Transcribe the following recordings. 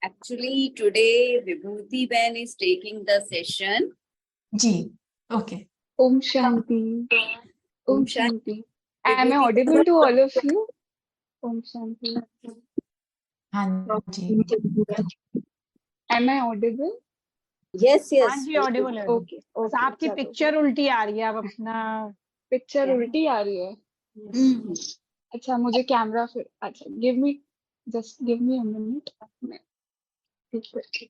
Actually, today Vibhuti Ben is taking the session. Ji, okay. Om Shanti. Om Shanti. Am I audible to all of you? Om Shanti. हाँ जी. Am I audible? Yes, yes. हाँ जी Audible है. Okay. बस Okay. आपकी चलो. Picture उल्टी आ रही है. आप अपना पिक्चर उल्टी आ रही है. हम्म, अच्छा मुझे कैमरा फिर अच्छा give me a minute. मैं ठीक है.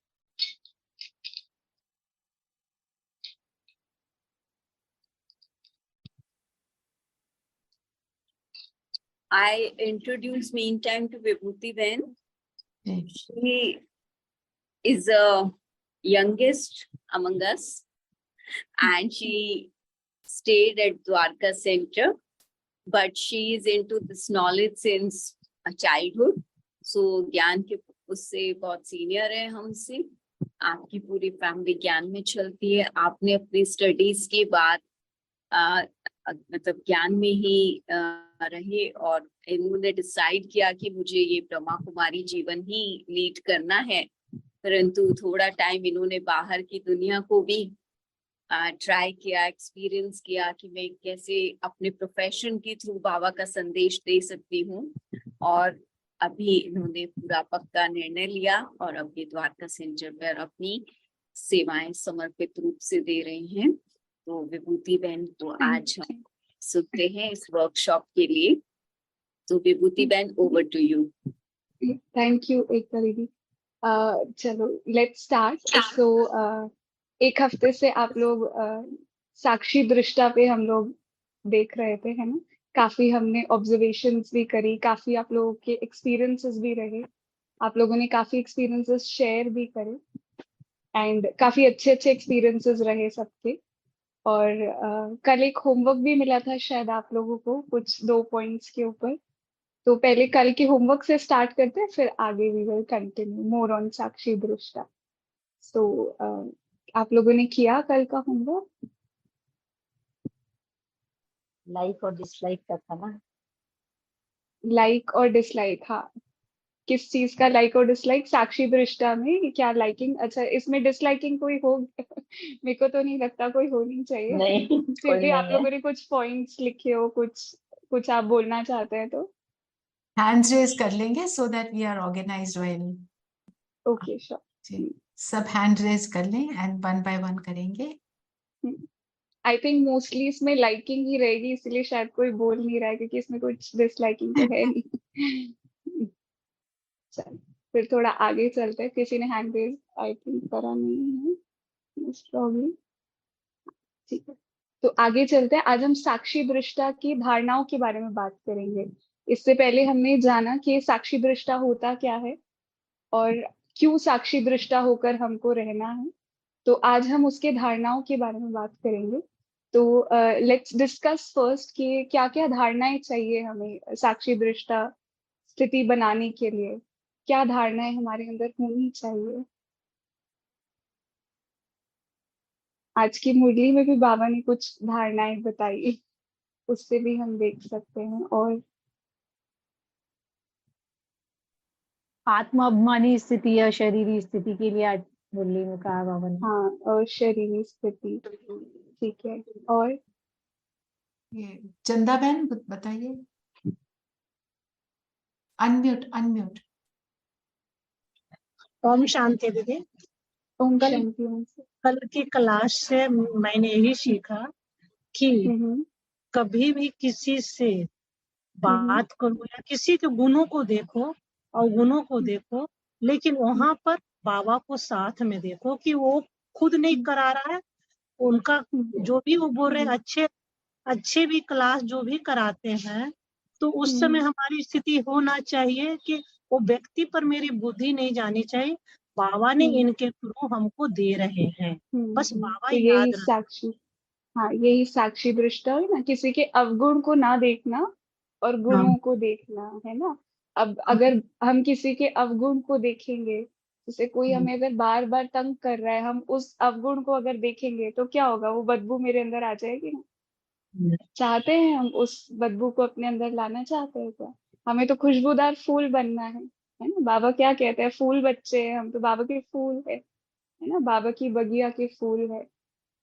I introduce meantime to Vibhuti Ben. Ji. She is the youngest among us, and she stayed at Dwarka Center, but she is into this knowledge since childhood. So ज्ञान के उससे बहुत senior है हमसे. आपकी पूरी फैमिली ज्ञान में चलती है. आपने अपनी स्टडीज के बाद मतलब ज्ञान में ही रहे और इन्होंने डिसाइड किया कि मुझे ये ब्रह्मा कुमारी जीवन ही लीड करना है. परंतु थोड़ा टाइम इन्होंने बाहर की दुनिया को भी ट्राई किया, एक्सपीरियंस किया कि मैं कैसे अपने प्रोफेशन के थ्रू बाबा का संदेश दे सकती हूँ. और अभी इन्होंने पूरा पक्का निर्णय लिया और अब ये द्वारका सेंटर पर अपनी सेवाएं समर्पित रूप से दे रही हैं. तो विभूति बहन को आज हम सुनते हैं इस वर्कशॉप के लिए. तो विभूति बहन, over to you. Thank you Ekta दीदी. चलो लेट्स स्टार्ट. सो एक हफ्ते से आप लोग साक्षी दृष्टा पे हम लोग देख रहे थे, है ना. काफी हमने ऑब्जर्वेशंस भी करी, काफी आप लोगों के एक्सपीरियंसेस भी रहे. आप लोगों ने काफी एक्सपीरियंसेस शेयर भी करे एंड काफी अच्छे अच्छे एक्सपीरियंसेस रहे सबके. और कल एक होमवर्क भी मिला था शायद आप लोगों को कुछ 2 पॉइंट्स के ऊपर. तो पहले कल के होमवर्क से स्टार्ट करते हैं, फिर आगे we will continue more on साक्षी दृष्टा. सो आप लोगों ने किया कल का होमवर्क? लाइक और डिसलाइक का था ना. लाइक और डिसलाइक. हाँ, किस चीज का लाइक और डिसलाइक? साक्षी दृष्टा में क्या लाइकिंग? अच्छा, इसमें डिसलाइकिंग कोई हो? मेरे को तो नहीं लगता कोई होनी चाहिए. नहीं, फिर कोई भी आप नहीं लोगों है. ने कुछ पॉइंट्स लिखे हो, कुछ आप बोलना चाहते हैं तो Hands raise कर लेंगे so that we are organized well. Okay sure. जी. सब hand raise कर लें and one by one करेंगे. आई थिंक मोस्टली इसमें लाइकिंग ही रहेगी, इसलिए शायद कोई बोल नहीं रहा है क्योंकि इसमें कुछ डिसलाइकिंग तो है नहीं. चल फिर थोड़ा आगे चलते हैं. किसी ने हैंड रेज आई थिंक करा नहीं है मोस्ट प्रॉब्ली. ठीक है, तो आगे चलते हैं. आज हम साक्षी दृष्टा की धारणाओं के बारे में बात करेंगे. इससे पहले हमने जाना कि साक्षी दृष्टा होता क्या है और क्यों साक्षी दृष्टा होकर हमको रहना है. तो आज हम उसके धारणाओं के बारे में बात करेंगे. तो लेट्स डिस्कस फर्स्ट कि क्या क्या धारणाएं चाहिए हमें साक्षी दृष्टा स्थिति बनाने के लिए. क्या धारणाएं हमारे अंदर होनी चाहिए. आज की मुरली में भी बाबा ने कुछ धारणाएं बताई, उससे भी हम देख सकते हैं. और आत्माभिमानी स्थिति या शरीरी स्थिति के लिए आज मुरली में कहा बाबा ने. हाँ, और शरीरी स्थिति. ठीक है. और ये चंदा बहन बताइए. अनम्यूट. ओम शांति दीदी. ओम कल शांति. ओम से. कल की क्लास से मैंने यही सीखा कि हम्म, कभी भी किसी से बात करो या किसी के गुणों को देखो और गुणों को देखो, लेकिन वहां पर बाबा को साथ में देखो कि वो खुद नहीं करा रहा है. उनका जो भी वो बोल रहे हैं, अच्छे भी क्लास जो भी कराते हैं, तो उस समय हमारी स्थिति होना चाहिए कि वो व्यक्ति पर मेरी बुद्धि नहीं जानी चाहिए. बाबा ने इनके थ्रू हमको दे रहे हैं, बस बाबा तो याद यही रख. साक्षी. हाँ, यही साक्षी दृष्टा है ना, किसी के अवगुण को ना देखना और गुणों को देखना, है ना. अब अगर हम किसी के अवगुण को देखेंगे, जैसे कोई हमें अगर बार बार तंग कर रहा है, हम उस अवगुण को अगर देखेंगे तो क्या होगा, वो बदबू मेरे अंदर आ जाएगी ना. चाहते हैं हम उस बदबू को अपने अंदर लाना चाहते हैं क्या? हमें तो खुशबूदार फूल बनना है, है ना। बाबा क्या कहते हैं, फूल बच्चे हैं हम, तो बाबा के फूल है ना, बाबा की बगिया के फूल है।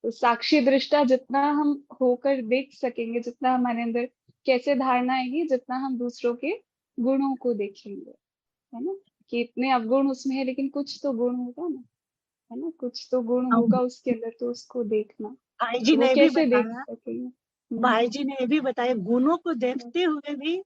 तो साक्षी दृष्टा जितना हम होकर देख सकेंगे, जितना हमारे अंदर कैसे धारणा आएगी, जितना हम दूसरों के गुणों को देखेंगे, है ना, कि इतने अवगुण उसमें है लेकिन कुछ तो गुण होगा ना, है ना, कुछ तो गुण अब होगा उसके अंदर, तो उसको देखना। भाई जी तो वो ने भी कैसे देख बताया, सकेंगे? भाई जी ने ये भी बताया, गुणों को देखते हुए भी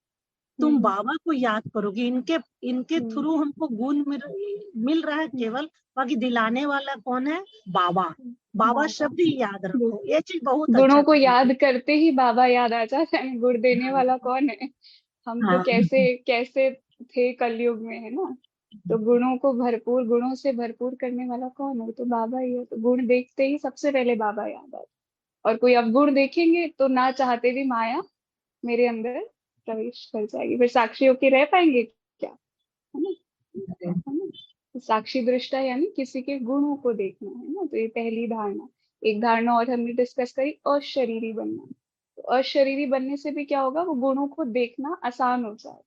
तुम हम्म, बाबा को याद करोगे। इनके इनके हम्म, थ्रू हमको गुण मिल रहा है हम्म, केवल, बाकी दिलाने वाला कौन है? बाबा। हम्म, बाबा बाबा। शब्द ही याद गुण- रखो, ये चीज बहुत अच्छा गुणों को करेगी। याद करते ही बाबा याद आ जाता है, गुण देने वाला कौन है? हम तो हाँ कैसे कैसे थे कलयुग में, है ना। तो गुणों को भरपूर, गुणों से भरपूर करने वाला कौन है? तो बाबा ही है। तो गुण देखते ही सबसे पहले बाबा याद आता है। और कोई अवगुण देखेंगे तो ना चाहते भी माया मेरे अंदर प्रवेश कर जाएगी, फिर साक्षी होके रह पाएंगे क्या, है ना, है ना। तो साक्षी दृष्टा यानी किसी के गुणों को देखना, है ना। तो ये पहली धारणा। एक धारणा और हमने डिस्कस करी, अशरीरी बनना। तो अशरीरी बनने से भी क्या होगा, वो गुणों को देखना आसान हो जाए,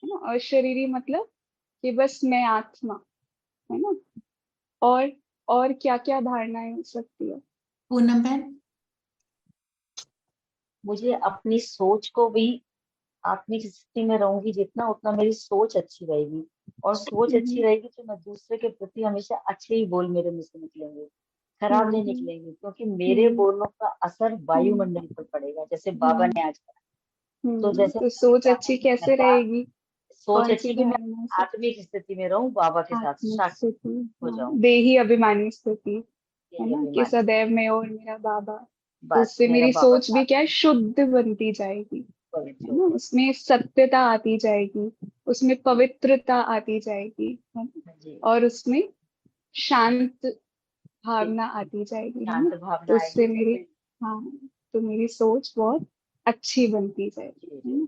है ना। अशरीरी मतलब कि बस मैं आत्मा, है ना। और और क्या क्या धारणाएं हो सकती है? पूनम बहन। मुझे अपनी सोच को भी आत्मिक स्थिति में रहूंगी जितना, उतना मेरी सोच अच्छी रहेगी। और सोच अच्छी हम्म, रहेगी तो मैं दूसरे के प्रति हमेशा अच्छे ही बोल मेरे मुंह से निकलेंगे, खराब नहीं हम्म, निकलेंगे, क्योंकि मेरे हम्म, बोलने का असर हम्म, वायुमंडल पर पड़ेगा, जैसे बाबा हम्म, ने आज कहा। तो जैसे तो मैंने सोच क्या अच्छी मैं कैसे रहेगी? सोच कौन अच्छी सी कि मैं धारणा से? आत्मिक स्थिति में रहूं, बाबा के साथ आत्मिक साक्षी स्थिति, हो हाँ, जाऊं। देही अभिमानी स्थिति, है यही ना, कि अभिमान, सदैव मैं और मेरा बाबा। तो बस उससे मेरा मेरी बाबा सोच भी साथ क्या है, शुद्ध बनती जाएगी, पवित्र है हो ना। उसमें सत्यता आती जाएगी, उसमें पवित्रता आती जाएगी, है ना। जाए जी। और उसमें शांत भावना आती जाएगी, है ना। शांत तो भावना आएगी उससे तो मेरी, फिर हाँ, तो मेरी सोच बहुत अच्छी बनती जाएगी, जी है जी। ना।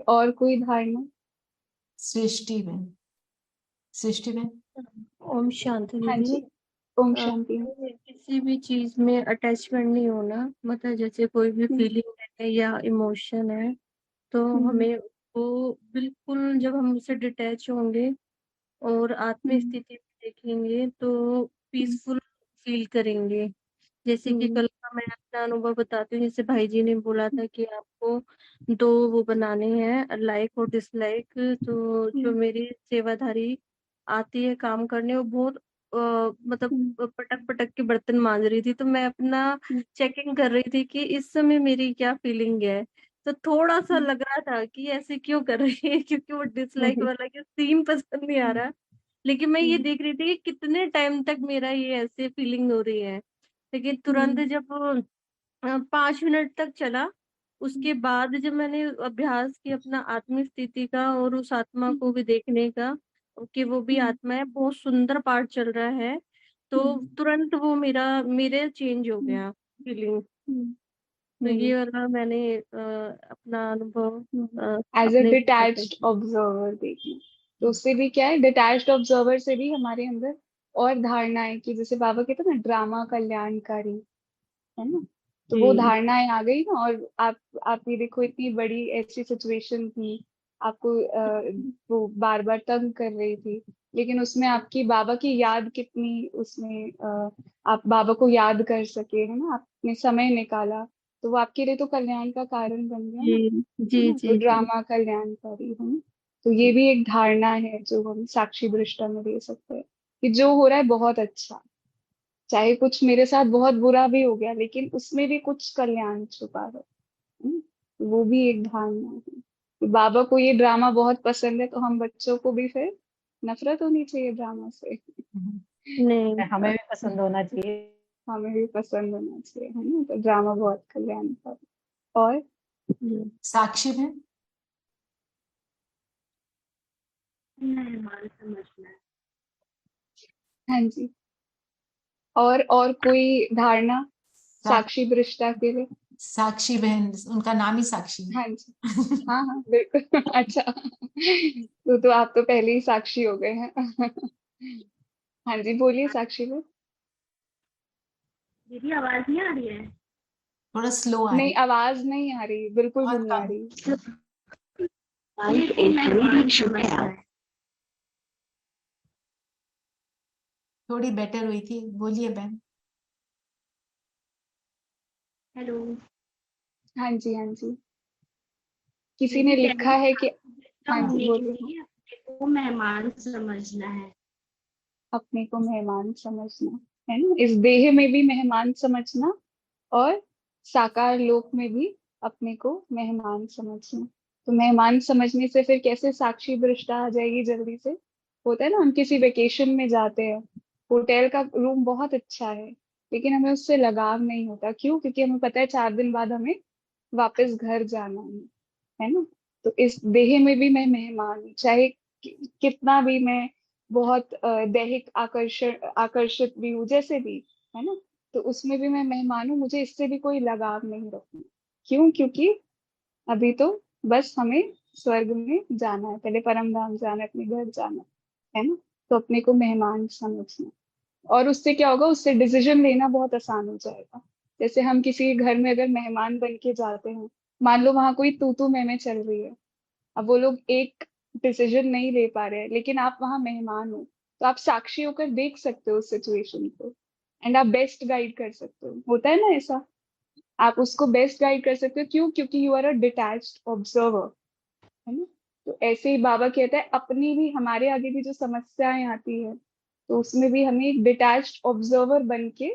और कोई धारणा? सृष्टि बहन। सृष्टि बहन। ओम शांति हाँ दीदी। जी, ओम शांति। हमें किसी भी चीज में अटैचमेंट नहीं होना, मतलब जैसे कोई भी हम्म, फीलिंग है या इमोशन है, तो हम्म, हमें वो बिल्कुल, जब हम उससे डिटैच होंगे और आत्म हम्म, स्थिति में देखेंगे तो हम्म, पीसफुल फील करेंगे। जैसे कि हम्म, कल का मैं अपना अनुभव बताती हूँ। जैसे भाई जी ने बोला था कि आपको दो वो बनाने हैं, लाइक और डिसलाइक। तो जो हम्म, मेरी सेवाधारी आती है काम करने, वो बहुत मतलब हम्म, पटक पटक के बर्तन मांज रही थी, तो मैं अपना हम्म, चेकिंग कर रही थी कि इस समय मेरी क्या फीलिंग है। तो थोड़ा सा हम्म, लग रहा था कि ऐसे क्यों कर रही है, क्योंकि वो डिसलाइक हम्म, वाला के सीन पसंद नहीं आ हम्म, रहा। लेकिन मैं ये हम्म, देख रही थी कि कितने टाइम तक मेरा ये ऐसे फीलिंग हो रही है। लेकिन तुरंत हम्म, जब 5 मिनट तक चला, उसके बाद जब मैंने अभ्यास किया अपना आत्मिक स्थिति का और उस आत्मा को भी देखने का, कि वो भी हम्म, आत्मा है, बहुत सुंदर पाठ चल रहा है, तो हम्म, तुरंत वो मेरे चेंज हो हम्म, गया फीलिंग। हम्म, तो हम्म, ये वाला मैंने अपना अनुभव एज अ अपने भी करते डिटैच्ड ऑब्जर्वर देखना। तो उससे भी क्या है, डिटैच्ड ऑब्जर्वर से भी हमारे अंदर और धारणा है कि जैसे बाबा कहते हैं ना, ड्रामा कल्याणकारी, है ना। तो वो जी धारणाएं आ गई ना। और आप ये देखो, इतनी बड़ी ऐसी सिचुएशन थी, आपको वो बार बार तंग कर रही थी, लेकिन उसमें आपकी बाबा की याद कितनी, उसमें आप बाबा को याद कर सके, है ना, आपने समय निकाला, तो वो आपके लिए तो कल्याण का कारण बन गया जी ना, जी है ना। तो जी जी। ड्रामा कल्याणकारी, है ना। तो ये भी एक धारणा है जो हम साक्षी दृष्टा में दे सकते हैं, कि जो हो रहा है बहुत अच्छा, चाहे कुछ मेरे साथ बहुत बुरा भी हो गया, लेकिन उसमें भी कुछ कल्याण छुपा है। हम्म, वो भी एक धारणा है कि बाबा को ये ड्रामा बहुत पसंद है, तो हम बच्चों को भी फिर नफरत होनी चाहिए ड्रामा से, नहीं हमें भी पसंद होना चाहिए। हमें भी पसंद होना चाहिए, है ना। तो ड्रामा बहुत कल्याणकारी। और साक्षी बहन। हाँ जी, और कोई धारणा सा, साक्षी दृष्टा के लिए? साक्षी बहन, उनका नाम ही साक्षी हाँ जी, है। हाँ हाँ बिल्कुल। अच्छा, तो आप तो पहले ही साक्षी हो गए हैं। हाँ जी, बोलिए साक्षी जी। दीदी आवाज नहीं आ रही है? थोड़ा स्लो आ नहीं, रही, आवाज नहीं आ रही, बिल्कुल भी बहुत नहीं आ कम। रही। दीदी, मैं बात सुन रहा है। थोड़ी बेटर हुई थी। बोलिए बहन। हेलो हाँ जी, हाँ जी। किसी दीदी ने कह लिखा रही है कि था हाँ जी, होने के बोलिए। लिए अपने को मेहमान समझना है। अपने को मेहमान समझना है ना, इस देह में भी मेहमान समझना, और साकार लोक में भी अपने को मेहमान समझना। तो मेहमान समझने से फिर कैसे साक्षी दृष्टा आ जाएगी जल्दी से। होता है ना, हम किसी वेकेशन में जाते हैं, होटल का रूम बहुत अच्छा है, लेकिन हमें उससे लगाव नहीं होता। क्यों? क्योंकि हमें पता है 4 दिन बाद हमें वापस घर जाना है ना। तो इस देह में भी मैं मेहमान हूँ, चाहे कितना भी मैं बहुत दैहिक आकर्षित भी हूँ, जैसे भी, है ना। तो उसमें भी मैं मेहमान हूँ, मुझे इससे भी कोई लगाव नहीं रखना। क्यों? क्योंकि अभी तो बस हमें स्वर्ग में जाना है, पहले परम धाम जाना है, अपने घर जाना है ना। तो अपने को मेहमान समझना, और उससे क्या होगा, उससे डिसीजन लेना बहुत आसान हो जाएगा। जैसे हम किसी घर में अगर मेहमान बन के जाते हैं, मान लो वहां कोई तू मैं चल रही है, अब वो लोग एक डिसीजन नहीं ले पा रहे हैं, लेकिन आप वहां मेहमान हो, तो आप साक्षी होकर देख सकते हो उस सिचुएशन को, एंड आप बेस्ट गाइड कर सकते हो। होता है ना ऐसा, आप उसको बेस्ट गाइड कर सकते हो। क्यों? क्योंकि you are a detached observer, है ना। तो ऐसे ही बाबा कहता है, अपनी भी, हमारे आगे भी जो समस्याएं आती है, तो उसमें भी हमें एक डिटैच्ड ऑब्जर्वर बन के,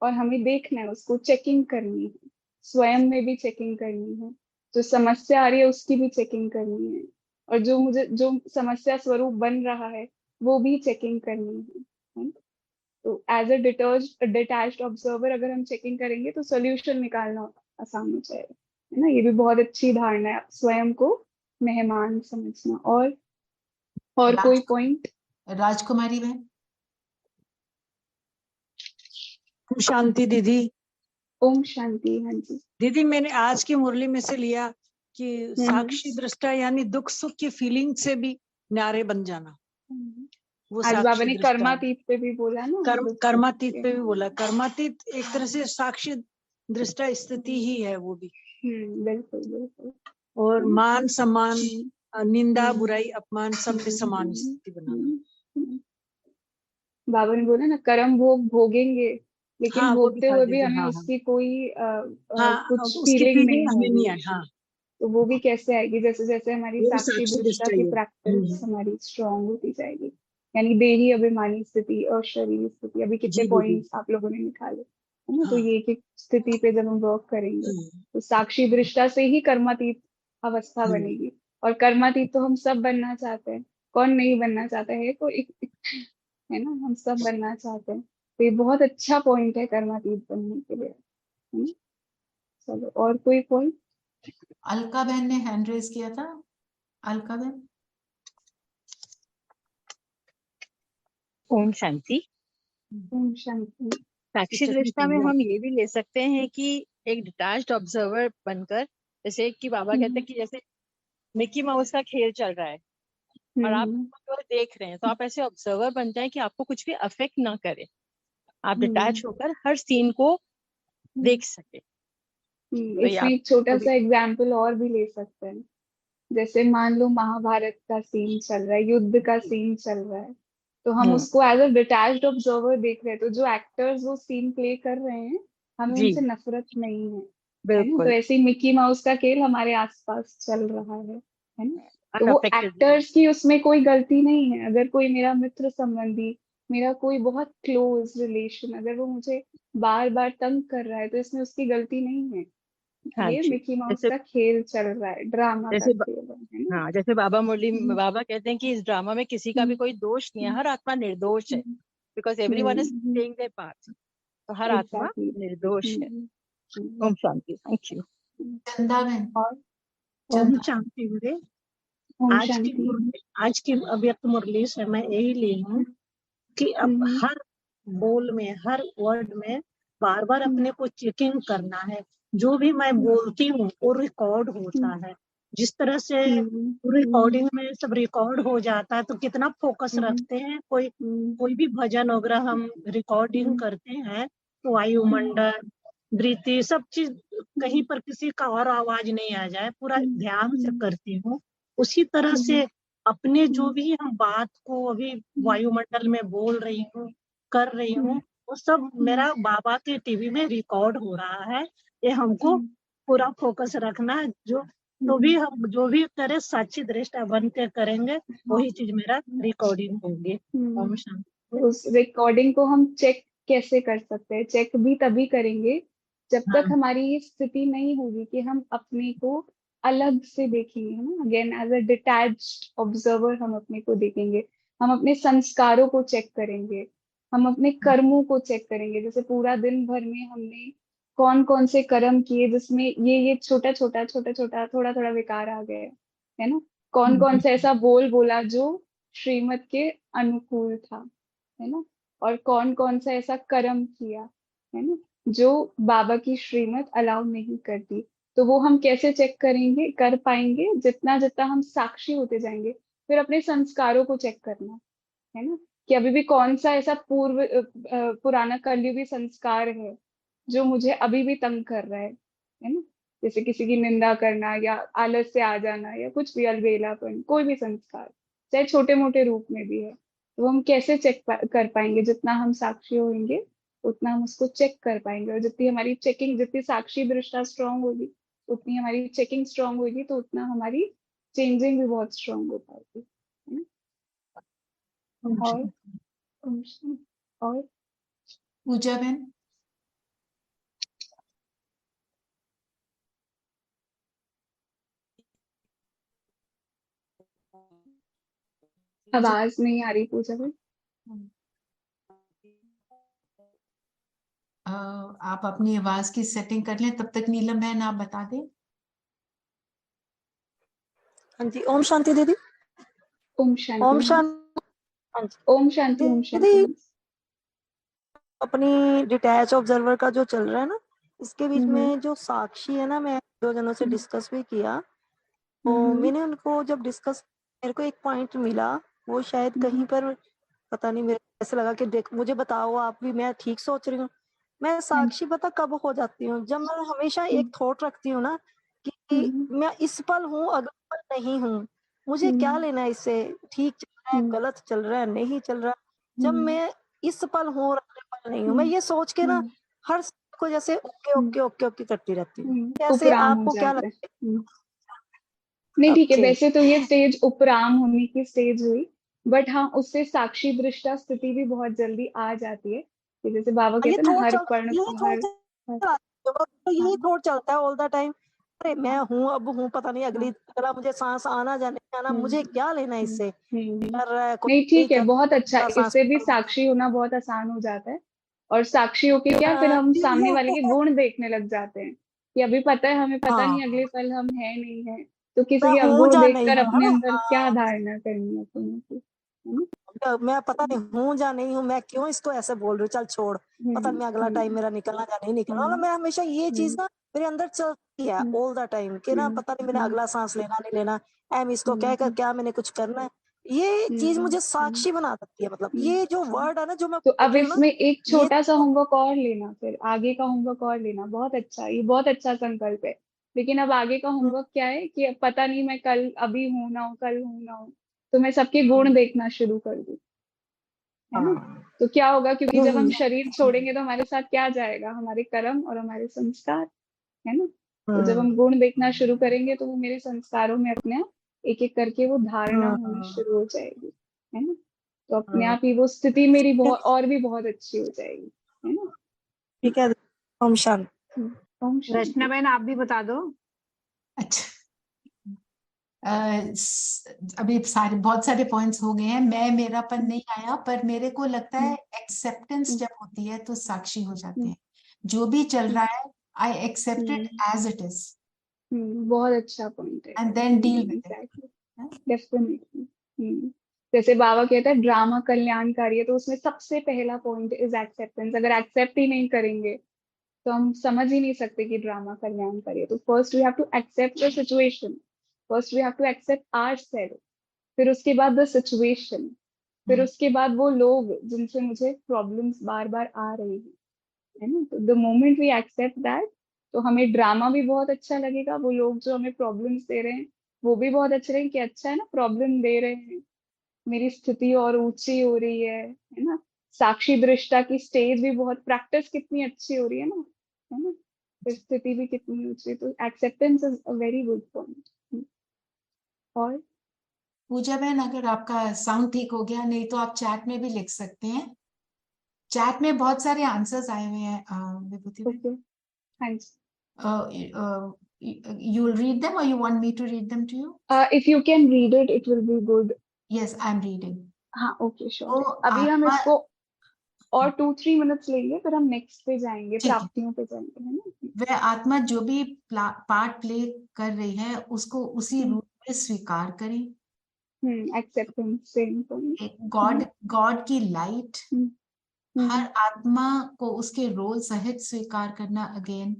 और हमें देखना है, उसको चेकिंग करनी है, स्वयं में भी चेकिंग करनी है, जो समस्या आ रही है उसकी भी चेकिंग करनी है, और जो समस्या स्वरूप बन रहा है वो भी चेकिंग करनी है। तो एज अ डिटैच्ड ऑब्जर्वर अगर हम चेकिंग करेंगे तो सोल्यूशन निकालना आसान हो जाएगा, है ना। ये भी बहुत अच्छी धारणा है, स्वयं को मेहमान समझना। और कोई राज पॉइंट? राजकुमारी बहन। शांति दीदी। ओम शांति। हाँ जी। दीदी मैंने आज की मुरली में से लिया कि हम्म। साक्षी दृष्टा यानी दुख सुख की फीलिंग से भी न्यारे बन जाना, वो आज बाबा साक्षी ने दृष्टा है। कर्मातीत पे भी बोला ना, दुख सुख कर्मातीत के। पे भी बोला। कर्मातीत एक तरह से साक्षी दृष्टा स्थिति ही है वो भी। बिल्कुल बिल्कुल। और हम्म, मान सम्मान, निंदा हम्म, बुराई अपमान सब में समान हम्म, स्थिति बनाना। हम्म। बाबा ने बोला ना, कर्म भोग भोगेंगे, लेकिन हाँ वो भोगते दिखाई हुए भी देगा। हमें हाँ हाँ उसकी कोई हाँ, कुछ उसकी फीलिंग फीलिंग नहीं हमें नहीं होगी। है। हाँ, तो वो भी कैसे आएगी? जैसे जैसे हमारी वो भी साक्षी साक्षी दृष्टा दृष्टा की ही है। प्रैक्टिस हमारी स्ट्रांग होती जाएगी। यानी देही अभिमानी स्थिति और शरीर स्थिति, अभी कितने जी दीदी। पॉइंट्स आप लोगों ने निकाले, है ना। तो हाँ ये एक एक स्थिति पे जब हम वर्क करेंगे, हाँ तो साक्षी दृष्टा से ही कर्मातीत अवस्था हाँ। बनेगी। और कर्मातीत तो हम सब बनना चाहते हैं, कौन नहीं बनना चाहता है? कोई, है ना, हम सब बनना चाहते हैं। तो ये बहुत अच्छा पॉइंट है कर्मातीत बनने के लिए, है ना। चलो, और कोई पॉइंट? अलका बहन ने हैंड रेज किया था। अलका बहन। ओम शांति। ओम शांति। साक्षी दृष्टा में हम ये भी ले सकते हैं कि एक डिटैच्ड ऑब्जर्वर बनकर, जैसे कि बाबा कहते हैं कि जैसे मिकी माउस का खेल चल रहा है और आप केवल देख रहे हैं, तो आप ऐसे ऑब्जर्वर बन जाए कि आपको कुछ भी अफेक्ट ना करे, आप डिटैच होकर हर सीन को देख सके। तो ये इसमें आप एक छोटा सा एग्जाम्पल और भी ले सकते हैं। जैसे मान लो महाभारत का सीन चल रहा है, युद्ध का सीन चल रहा है, तो हम उसको एज अ डिटैच्ड ऑब्जर्वर देख रहे हैं। तो जो एक्टर्स वो सीन प्ले कर रहे हैं, हमें जी उनसे नफरत नहीं है, है ना। तो बिल्कुल ऐसे ही मिकी माउस का खेल हमारे आसपास चल रहा है ना। तो वो अनअफेक्टेड। एक्टर्स की उसमें कोई गलती नहीं है। अगर कोई मेरा मित्र संबंधी, मेरा कोई बहुत क्लोज रिलेशन, अगर वो मुझे बार बार तंग कर रहा है, तो इसमें उसकी गलती नहीं है। हाँ ये जी, मिकी माउस जैसे का खेल चल रहा है, ड्रामा का जैसे खेल है ना। हाँ, जैसे बाबा कहते हैं कि इस ड्रामा में किसी का भी कोई दोष नहीं है, हर आत्मा निर्दोष है, because everyone is playing their part. तो हर आत्मा एग्जैक्टली। निर्दोष है। ओम शांति। Thank you. चंदा बहन। और ओम चंदा। शांति गुरु। ओम आज की अव्यक्त मुरली से मैं यही ली हूँ कि अब हर बोल में, हर वर्ड में बार बार अपने को चेकिंग करना है। जो भी मैं बोलती हूँ वो रिकॉर्ड होता है। जिस तरह से रिकॉर्डिंग में सब रिकॉर्ड हो जाता है, तो कितना फोकस रखते हैं। कोई भी भजन वगैरह हम रिकॉर्डिंग करते हैं, तो वायुमंडल, वृत्ति, सब चीज, कहीं पर किसी का और आवाज नहीं आ जाए, पूरा ध्यान से करती हूँ। उसी तरह से अपने जो भी हम बात को अभी वायुमंडल में बोल रही हूँ, कर रही हूँ वो सब मेरा बाबा के टीवी में रिकॉर्ड हो रहा है। ये हमको पूरा फोकस रखना है। जो भी हम जो भी करे साक्षी दृष्टा बन के करेंगे वही चीज मेरा रिकॉर्डिंग होगी। ओम शांति। उस रिकॉर्डिंग को हम चेक कैसे कर सकते हैं? चेक भी तभी करेंगे जब तक हाँ। हमारी ये स्थिति नहीं होगी कि हम अपने को अलग से देखेंगे, है ना, again as a detached observer हम अपने को देखेंगे। हम अपने संस्कारों को चेक करेंगे, हम अपने कर्मों को चेक करेंगे। जैसे पूरा दिन भर में हमने कौन कौन से कर्म किए जिसमें ये छोटा छोटा थोड़ा थोड़ा विकार आ गए, है ना। कौन कौन सा ऐसा बोला जो श्रीमत के अनुकूल था, है ना। और कौन कौन सा ऐसा कर्म किया, है ना, जो बाबा की श्रीमत अलाउ नहीं करती। तो वो हम कैसे चेक करेंगे, कर पाएंगे? जितना जितना हम साक्षी होते जाएंगे। फिर अपने संस्कारों को चेक करना, है ना, कि अभी भी कौन सा ऐसा पुराना कलयुगी संस्कार है जो मुझे अभी भी तंग कर रहा है ना। जैसे किसी की निंदा करना या आलस से आ जाना या कुछ भी, अलबेलापन, कोई भी संस्कार, चाहे छोटे मोटे रूप में भी है, तो हम कैसे चेक कर पाएंगे? जितना हम साक्षी होंगे उतना हम उसको चेक कर पाएंगे। और जितनी हमारी चेकिंग, जितनी साक्षी दृष्टा स्ट्रांग होगी उतनी हमारी चेकिंग स्ट्रांग होगी, तो उतना हमारी चेंजिंग भी बहुत स्ट्रांग हो पाएगी, है ना। ओम और शांति। और पूजा बहन। आवाज नहीं आ रही पूजा में। आप अपनी आवाज की सेटिंग कर लें, तब तक नीलम बहन आप बता दें। हाँ जी, ओम शांति दीदी। ओम शांति। ओम शांति। हाँ जी ओम शांति। ओम शांति। दीदी, अपनी डिटैच ऑब्जर्वर का जो चल रहा है ना, इसके बीच में जो साक्षी है ना, मैं 2 जनों से डिस्कस भी किया, तो मैंने उनको जब डिस्कस, मेरे को एक पॉइंट मिला, वो शायद कहीं पर पता नहीं, मेरे ऐसे लगा कि देख मुझे बताओ आप भी मैं ठीक सोच रही हूँ। मैं साक्षी पता कब हो जाती हूँ, जब मैं हमेशा एक थॉट रखती हूँ ना कि मैं इस पल हूँ, अगले पल नहीं हूँ, मुझे क्या लेना है इससे, ठीक चल रहा है, गलत चल रहा है, नहीं चल रहा। जब मैं इस पल हूँ और अगले पल नहीं हूँ, मैं ये सोच के ना हर को जैसे ओके ओके ओके ओके करती रहती हूँ। कैसे, उपराम हो आपको क्या जाता लगता है। नहीं ठीक है, Okay. वैसे तो ये स्टेज उपराम होने की स्टेज हुई, बट हाँ उससे साक्षी दृष्टा स्थिति भी बहुत जल्दी आ जाती है, कि जैसे बाबा ये कहते हैं ना, थॉट हर चल पर्ण यही थॉट तो यही थॉट चलता है ऑल द टाइम। अरे मैं हूँ, अब हूँ, पता नहीं अगला मुझे सांस आना जाने आना, मुझे क्या लेना है इससे, कर रहा है कोई नहीं नहीं ठीक है, कर बहुत अच्छा, रहा, सांस इससे भी साक्षी होना बहुत आसान हो जाता है। और साक्षी होके क्या, फिर हम सामने वाले के गुण देखने लग जाते हैं, कि अभी पता है हमें, पता नहीं अगले पल हम है नहीं है, तो किसी मैं के हूँ अवगुण या नहीं देखकर हूँ, है अपने ना। अंदर क्या धारणा करनी है अपने की, है ना। मैं पता नहीं हूँ या नहीं हूँ, मैं क्यों इसको ऐसे बोल रही हूँ, चल छोड़, पता नहीं अगला टाइम मेरा निकलना या नहीं निकलना। मतलब मैं हमेशा ये चीज ना मेरे अंदर चलती है ऑल द टाइम, कि ना पता नहीं मैंने अगला सांस लेना नहीं लेना, एम इसको कह कर क्या मैंने कुछ करना है। ये चीज मुझे साक्षी बना सकती है। मतलब ये जो वर्ड है ना जो मैं तो बोल अब रही हूँ ना, इसमें एक ये छोटा सा होमवर्क और लेना, फिर आगे का होमवर्क और लेना, बहुत अच्छा, ये बहुत अच्छा संकल्प है। लेकिन अब आगे का होमवर्क क्या है, कि अब पता नहीं मैं कल अभी हूं ना हूं, कल हूं ना हूं, तो मैं सबके गुण देखना शुरू कर दूं, है ना। तो क्या होगा, क्योंकि जब हम शरीर छोड़ेंगे तो हमारे साथ क्या जाएगा, हमारे कर्म और हमारे संस्कार, है ना। तो जब हम गुण देखना शुरू करेंगे तो वो मेरे संस्कारों में अपने आप एक एक करके वो धारणा होनी शुरू हो जाएगी, है ना। तो अपने आप ही वो स्थिति मेरी बहुत और भी बहुत अच्छी हो जाएगी, है ना। ठीक है। ओम शांति। ओम रचना शांति। बहन आप भी बता दो। अच्छा, अभी बहुत सारे पॉइंट्स हो गए हैं। मेरापन नहीं आया, पर मेरे को लगता है एक्सेप्टेंस जब होती है तो साक्षी हो जाते हैं। जो भी चल रहा है, I accept it as it is बहुत अच्छा पॉइंट है। And then deal with it. Exactly, definitely. जैसे बाबा कहता है ड्रामा कल्याणकारी है, तो उसमें सबसे पहला पॉइंट इज एक्सेप्टेंस। अगर एक्सेप्ट ही नहीं करेंगे तो हम समझ ही नहीं सकते कि ड्रामा कल्याणकारी है। तो first we have to accept the situation, first we have to accept ourselves, फिर उसके बाद द सिचुएशन, फिर उसके बाद वो लोग जिनसे मुझे प्रॉब्लम्स बार बार आ रही है ना। तो the moment we accept that, तो हमें ड्रामा भी बहुत अच्छा लगेगा, वो लोग जो हमें प्रॉब्लम्स दे रहे हैं वो भी बहुत अच्छे लगेंगे, कि अच्छा है ना, प्रॉब्लम दे रहे हैं, मेरी स्थिति और ऊंची हो रही है ना। साक्षी दृष्टा की स्टेज भी बहुत, प्रैक्टिस कितनी अच्छी हो रही है ना, फिर स्थिति भी कितनी ऊंची, तो acceptance is a very good point. और पूजा बहन, अगर आपका साउंड ठीक हो गया, नहीं तो आप चैट में भी लिख सकते हैं। चैट में बहुत सारे आंसर्स आए हुए हैं विभूति बहन। ओके, हाँ जी, you will read them or you want me to read them to you? If you can read it it will be good. Yes, I'm reading. हाँ ओके श्योर। तो अभी हम आत्मा, इसको और 2-3 मिनट्स लेंगे, फिर हम नेक्स्ट पे जाएंगे, ठीक है। प्राप्तियों पे जाएंगे, है ना। वह आत्मा जो भी पार्ट प्ले कर रही है उसको उसी रूप में स्वीकार करें। Acceptance, same point. एक गॉड की लाइट हर आत्मा को उसके रोल सहित स्वीकार करना। Again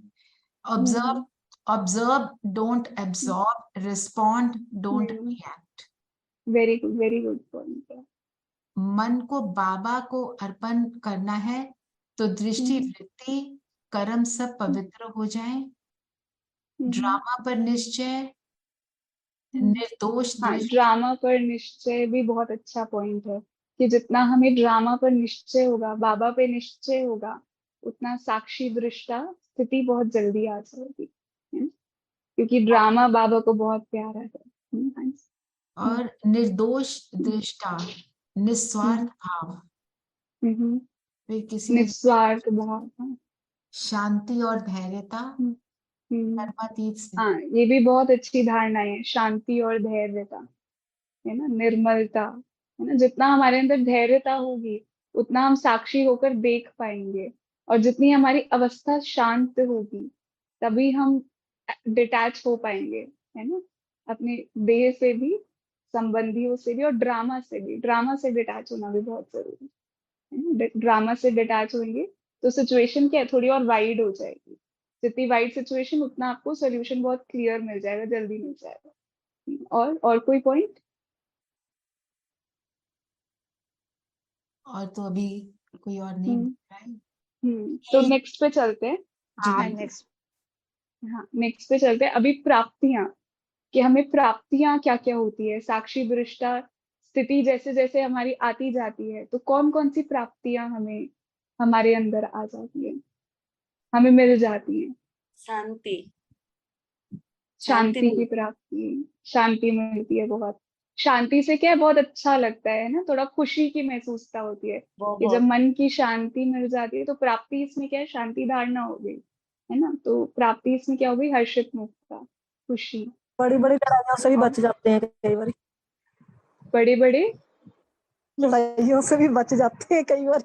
observe, don't absorb, respond, don't react. Very good point. मन को बाबा को अर्पण करना है तो दृष्टि, वृत्ति, कर्म सब पवित्र हो जाएं। ड्रामा पर निश्चय, निर्दोष हाँ, दृष्टि। ड्रामा पर निश्चय भी बहुत अच्छा पॉइंट है कि जितना हमें ड्रामा पर निश्चय होगा, बाबा पे निश्चय होगा, उतना साक्षी दृष्टा स्थिति बहुत जल्दी आ जाएगी, क्योंकि ड्रामा बाबा को बहुत प्यारा है। और निर्दोष दृष्टा, निस्वार्थ भाव, फिर किसी निस्वार्थ भाव, शांति और धैर्यता, कर्मातीत स्थिति। हाँ, ये भी बहुत अच्छी धारणा है, शांति और धैर्यता, है ना, निर्मलता, है ना। जितना हमारे अंदर धैर्यता होगी उतना हम साक्षी होकर देख पाएंगे, और जितनी हमारी अवस्था शांत होगी तभी हम डिटैच हो पाएंगे, है ना, अपने देह से भी, संबंधियों से भी, और ड्रामा से भी। ड्रामा से डिटैच होना भी बहुत जरूरी है ना। ड्रामा से डिटैच होंगे तो सिचुएशन क्या है, थोड़ी और वाइड हो जाएगी। जितनी वाइड सिचुएशन उतना आपको सोल्यूशन बहुत क्लियर मिल जाएगा, जल्दी मिल जाएगा। और कोई पॉइंट? और तो अभी कोई और नहीं मिल रहा है। तो नेक्स्ट पे चलते हैं। नेक्स्ट पे चलते हैं। अभी प्राप्तियां, कि हमें प्राप्तियां क्या क्या होती है साक्षी दृष्टा स्थिति जैसे जैसे हमारी आती जाती है, तो कौन कौन सी प्राप्तियां हमें हमारे अंदर आ जाती है, हमें मिल जाती है। शांति की प्राप्ति, शांति मिलती है बहुत। शांति से क्या है, बहुत अच्छा लगता है ना, थोड़ा खुशी की महसूसता होती है कि जब मन की शांति मिल जाती है। तो प्राप्ति इसमें क्या है, शांति धारणा हो गई, है ना। तो प्राप्ति इसमें क्या हो गई, हर्षित मुक्ता, खुशी। बड़ी बड़ी लड़ाइयों से भी बच जाते हैं कई बार। बड़े बड़े लड़ाइयों से भी बच जाते हैं कई बार।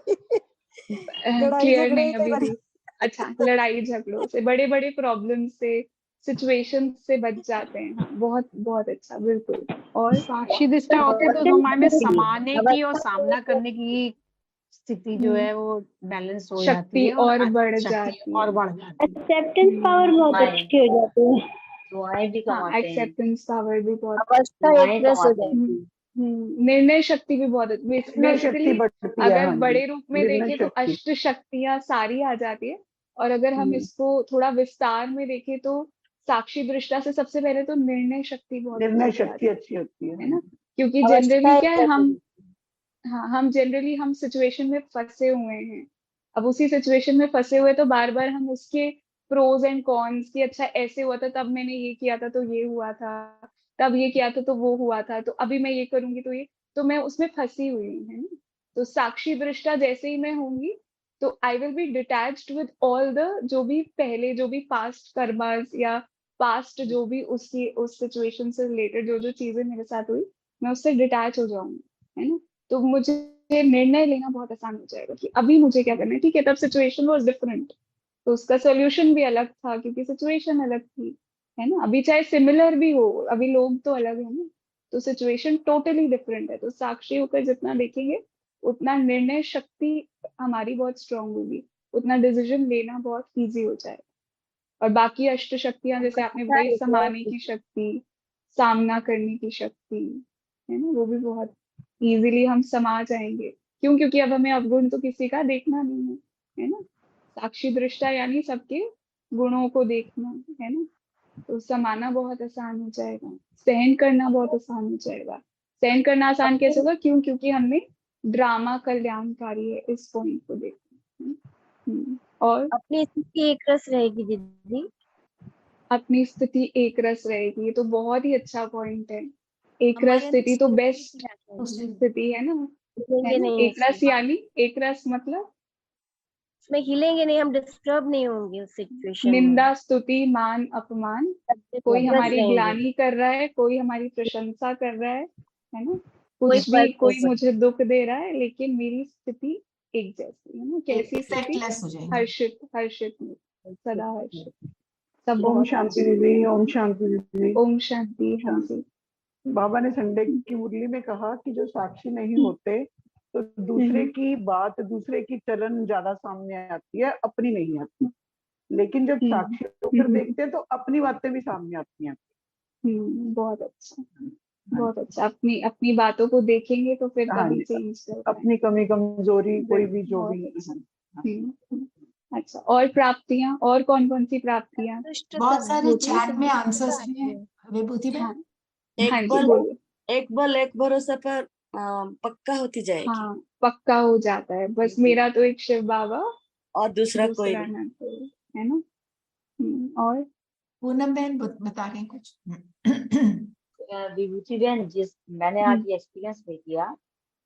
क्लियर नहीं अभी भी। अच्छा, लड़ाई झगड़ों से, बड़े बड़े प्रॉब्लम से, सिचुएशन से बच जाते हैं। हाँ, बहुत बहुत अच्छा, बिल्कुल। और साक्षी दृष्टा होते तो हमारे में समाने की और सामना करने की स्थिति जो है वो बैलेंस हो जाती है, और बढ़ जाती है, और बढ़ जाती है। एक्सेप्टेंस पावर बहुत अच्छी हो जाती है। दुआएं भी कमाते हैं। एक्सेप्टेंस पावर भी बहुत, दुआएं कमाते हैं। निर्णय शक्ति भी बहुत। बेसिकली अगर बड़े रूप में देखें तो अष्ट शक्तियां सारी आ जाती है, और अगर हम इसको थोड़ा विस्तार में देखें तो साक्षी दृष्टा से सबसे पहले तो निर्णय शक्ति बहुत अच्छी होती है ना। क्योंकि जनरली क्या है, हम जनरली हम सिचुएशन में फंसे हुए हैं। अब उसी सिचुएशन में फंसे हुए तो बार बार हम उसके प्रोज एंड कॉन्स की, अच्छा ऐसे हुआ था तब मैंने ये किया था तो ये हुआ था, तब ये किया था तो वो हुआ था, तो अभी मैं ये करूंगी तो ये, तो मैं उसमें फंसी हुई हूँ, है ना। तो साक्षी दृष्टा जैसे ही मैं होंगी तो I will be detached with all the, जो भी पहले, जो भी पास्ट कर्मास या पास्ट जो भी उस सिचुएशन से रिलेटेड जो जो चीजें मेरे साथ हुई, मैं उससे डिटैच हो जाऊंगी, है ना। तो मुझे निर्णय लेना बहुत आसान हो जाएगा कि अभी मुझे क्या करना है। ठीक है, तब सिचुएशन वाज डिफरेंट, तो उसका सोल्यूशन भी अलग था क्योंकि सिचुएशन अलग थी, है ना। अभी चाहे सिमिलर भी हो, अभी लोग तो अलग है ना, तो सिचुएशन टोटली डिफरेंट है। तो साक्षी होकर जितना देखेंगे उतना निर्णय शक्ति हमारी बहुत स्ट्रांग होगी, उतना डिसीजन लेना बहुत इजी हो जाएगा। और बाकी अष्ट शक्तियां जैसे आपने बताई, समाने की शक्ति, सामना करने की शक्ति, है ना, वो भी बहुत इजीली हम समा जाएंगे। क्यों? क्योंकि अब हमें अवगुण तो किसी का देखना नहीं है ना। साक्षी दृष्टा यानी सबके गुणों को देखना, है ना। तो समाना बहुत आसान हो जाएगा, सहन करना बहुत आसान हो जाएगा। सहन करना आसान कैसे होगा? क्यों? क्योंकि हमने ड्रामा कल्याणकारी है, इस पॉइंट को देखो। और अपनी स्थिति एक रस रहेगी दीदी। अपनी स्थिति एक रस रहेगी, ये तो बहुत ही अच्छा पॉइंट है। एक रस हमारे स्थिति तो अंदर बेस्ट स्थिति है ना, हिलेंगे है ना? नहीं एक रस यानी एक रस मतलब इसमें हिलेंगे नहीं, हम डिस्टर्ब नहीं होंगे उस सिचुएशन में। निंदा स्तुति मान अपमान, कोई एक रस हमारी रहेंगे। ग्लानि कर रहा है, कोई हमारी प्रशंसा कर रहा है ना? कोई कुछ भी, फर्क नहीं कोई पड़ता। मुझे दुख दे रहा है, लेकिन मेरी स्थिति एक जैसी है ना। कैसी स्थिति? इफेक्टलेस हो जाएंगे। हर्षित, हर्षित में, सदा हर्षित। सब ओम बहुत शांति दीदी, ओम शांति दीदी। ओम शांति। हाँ जी। बाबा ने संडे की मुरली में कहा कि जो साक्षी नहीं होते तो दूसरे की बात, दूसरे की चलन ज्यादा सामने आती है, अपनी नहीं आती। लेकिन जब साक्षी होकर देखते हैं तो अपनी बातें भी सामने आती हैं। बहुत अच्छा, बहुत अच्छा। अपनी अपनी बातों को देखेंगे तो फिर हाँ तभी जी, चेंज कर अपनी कमी कमजोरी कोई भी जो भी। अच्छा, और प्राप्तियां, और कौन कौन सी प्राप्तियां? बहुत सारे चैट में आंसर्स हैं विभूति बहन। एक बल एक भरोसा पर पक्का होती जाएगी। हाँ, पक्का हो जाता है। बस मेरा तो एक शिव बाबा और दूसरा कोई ना नहीं, कोई, है ना? और पूनम बहन बता रहे हैं कुछ। विभूति बहन, जिस मैंने आज ये एक्सपीरियंस नहीं किया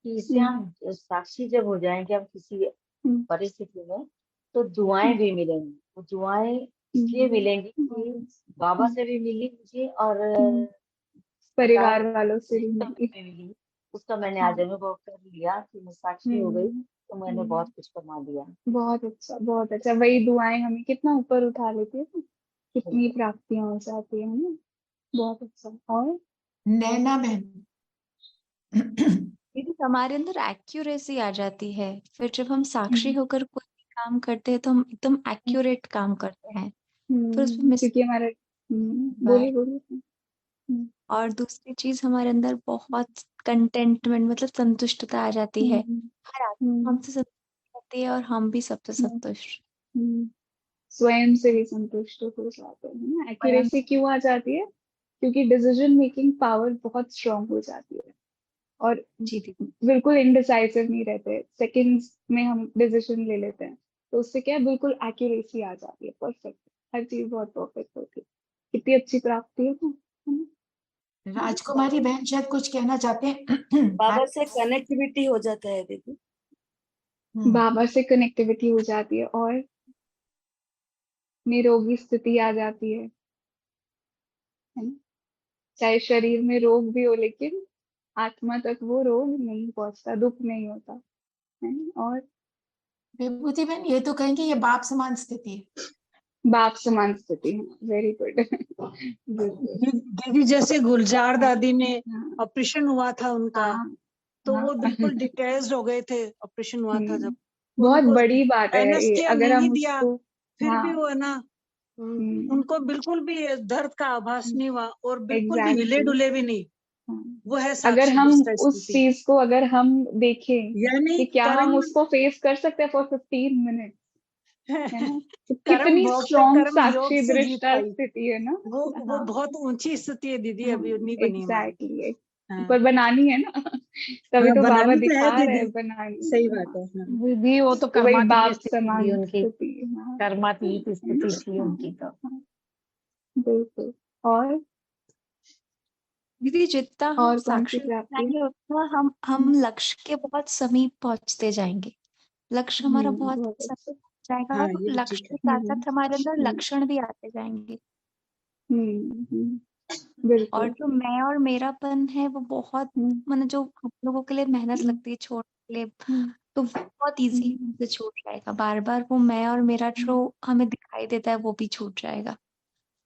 कि इससे हम साक्षी जब हो जाएंगे हम किसी परिस्थिति में, तो दुआएं भी मिलेंगी। वो दुआएं इसलिए मिलेंगी कि बाबा से भी मिली मुझे और परिवार वालों से भी मिली। उसका मैंने आज अनुभव कर लिया कि मैं साक्षी हो गई तो मैंने बहुत कुछ कमा लिया। बहुत अच्छा, बहुत अच्छा। वही दुआएं हमें कितना ऊपर उठा लेती है, कितनी प्राप्तियां हो जाती है ना। बहुत अच्छा। और नैना बहन, दीदी हमारे अंदर एक्यूरेसी आ जाती है। फिर जब हम साक्षी होकर कोई भी काम करते हैं तो हम एकदम एक्यूरेट काम करते हैं। फिर उसमें क्योंकि हमारे बोलिए बोलिए। और दूसरी चीज हमारे अंदर बहुत कंटेंटमेंट मतलब संतुष्टता आ जाती है। हर आत्मा हमसे संतुष्ट रहती है और हम भी सबसे संतुष्ट। स्वयं से भी संतुष्ट हो जाते हैं ना। एक्यूरेसी क्यों आ जाती है? क्योंकि डिसीजन मेकिंग पावर बहुत स्ट्रांग हो जाती है और बिल्कुल इनडिसाइसिव नहीं रहते, सेकंड्स में हम डिसीजन ले लेते हैं। तो उससे क्या है, बिल्कुल एक्यूरेसी आ जाती है, परफेक्ट, हर चीज बहुत परफेक्ट होती है। कितनी अच्छी प्राप्ति है ना। राजकुमारी बहन शायद कुछ कहना चाहते हैं। बाबा से कनेक्टिविटी हो जाता है दीदी। बाबा से कनेक्टिविटी हो जाती है और निरोगी स्थिति आ जाती है ना? चाहे शरीर में रोग भी हो लेकिन आत्मा तक वो रोग नहीं पहुंचता, दुख नहीं होता, है ना? और विभूति बहन ये तो कहेंगे ये बाप समान स्थिति है। बाप समान स्थिति है। Very good. दीदी जैसे गुलजार दादी में ऑपरेशन हुआ था उनका, तो वो बिल्कुल डिटेल्स हो गए थे। ऑपरेशन हुआ था जब बहुत बड़ी बात है ये, एनेस्थीसिया अगर नहीं हम दिया, उसको फिर भी वो है ना उनको बिल्कुल भी दर्द का आभास नहीं हुआ और बिल्कुल भी हिले डुले भी नहीं। वो है अगर साक्षी हम दूसरा उस स्थिति। चीज को अगर हम देखें यानी कि क्या हम कर्म उसको फेस कर सकते हैं फॉर 15 मिनट, है ना? तो कर्म कितनी भोग से स्ट्रॉन्ग कर्म योग साक्षी से जीत दृष्टा पाई। स्थिति है ना। वो बहुत ऊंची स्थिति है दीदी, अभी नहीं बनी हमारी। एग्जैक्टली। पर बनानी है ना, तभी तो बाबा बनानी तो दिखा है रहे दीदी, हैं बनानी। सही बात है। दीदी वो तो तो वही कर्मातीत बाप स्थिति थी समान उनकी, स्थिति। कर्मातीत स्थिति थी उनकी तो। बिल्कुल। और दीदी जितना हम और कौन सी साक्षी प्राप्ति? जाएंगे उतना हम लक्ष्य के बहुत समीप पहुंचते जाएंगे। लक्ष्य हमारा बहुत बहुत समीप हो जाएगा हाँ, और ये भी लक्ष्य ठीक के है। साथ साथ हमारे अंदर लक्षण भी आते जाएंगे। बिल्कुल। और जो मैं और मेरापन है वो बहुत मतलब जो हम लोगों के लिए मेहनत लगती है छोड़ने के लिए, तो वो बहुत इजी से छूट जाएगा। बार बार वो मैं और मेरा जो हमें दिखाई देता है वो भी छूट जाएगा।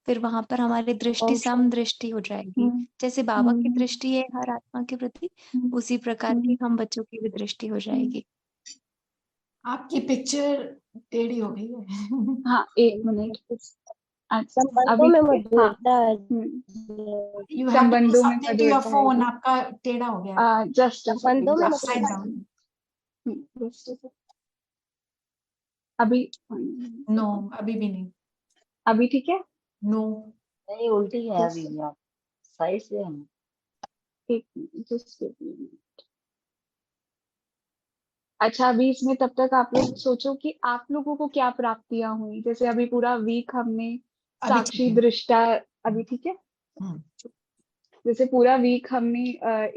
फिर वहां पर हमारी दृष्टि सम दृष्टि हो जाएगी। जैसे बाबा की दृष्टि है हर आत्मा के प्रति, उसी प्रकार की हम बच्चों की भी दृष्टि हो जाएगी। आपकी पिक्चर टेढ़ी हो गई है। हाँ, एक मिनट। संबंधों अभी में ठीक है? मधुरता है। You have to do संबंधों में something to your मधुरता phone, है। आपका टेढ़ा हो गया। जस्ट संबंधों में Upside मधुरता down। अभी नो, अभी भी नहीं। अभी ठीक है? नो, नहीं, उल्टी है अभी भी। आप साइड से हैं। एक मिनट, जस्ट एक मिनट। अच्छा, अभी इसमें तब तक आप लोग सोचो कि आप लोगों को क्या प्राप्तियां हुई। जैसे अभी पूरा वीक हमने अभी ठीक साक्षी है। दृष्टा, अभी ठीक है, जैसे पूरा वीक हमने